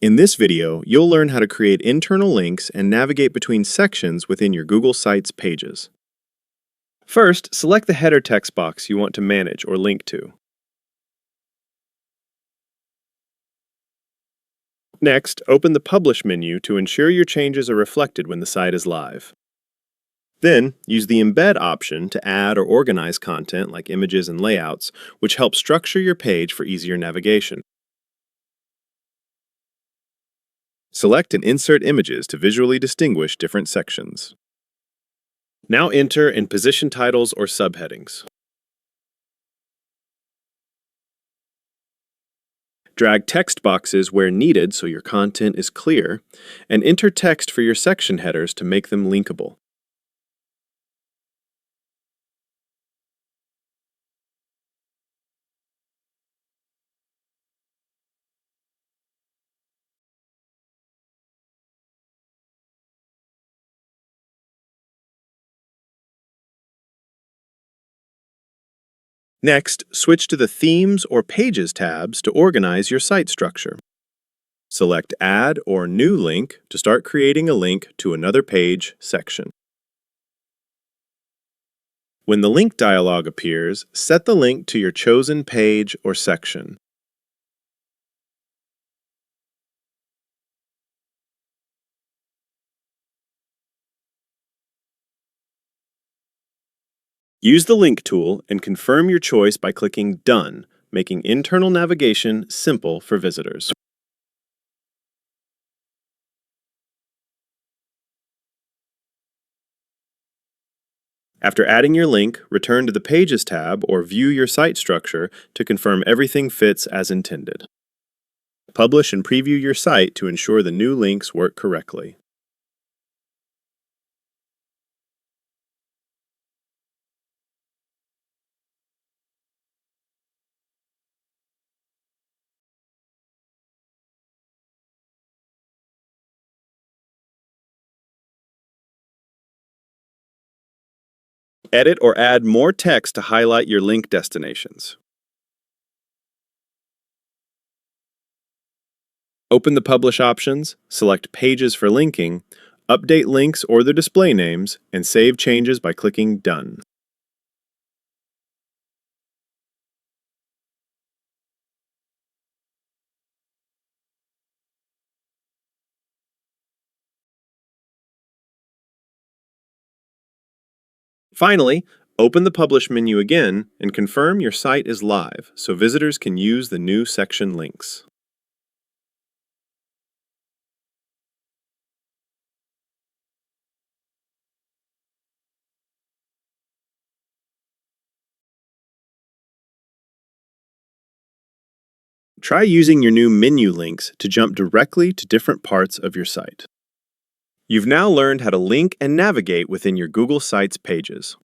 In this video, you'll learn how to create internal links and navigate between sections within your Google Sites pages. First, select the header text box you want to manage or link to. Next, open the Publish menu to ensure your changes are reflected when the site is live. Then, use the Embed option to add or organize content like images and layouts, which help structure your page for easier navigation. Select and insert images to visually distinguish different sections. Now enter and position titles or subheadings. Drag text boxes where needed so your content is clear, and enter text for your section headers to make them linkable. Next, switch to the Themes or Pages tabs to organize your site structure. Select Add or New Link to start creating a link to another page section. When the link dialog appears, set the link to your chosen page or section. Use the Link tool and confirm your choice by clicking Done, making internal navigation simple for visitors. After adding your link, return to the Pages tab or view your site structure to confirm everything fits as intended. Publish and preview your site to ensure the new links work correctly. Edit or add more text to highlight your link destinations. Open the Publish options, select Pages for linking, update links or their display names, and save changes by clicking Done. Finally, open the Publish menu again and confirm your site is live so visitors can use the new section links. Try using your new menu links to jump directly to different parts of your site. You've now learned how to link and navigate within your Google Sites pages.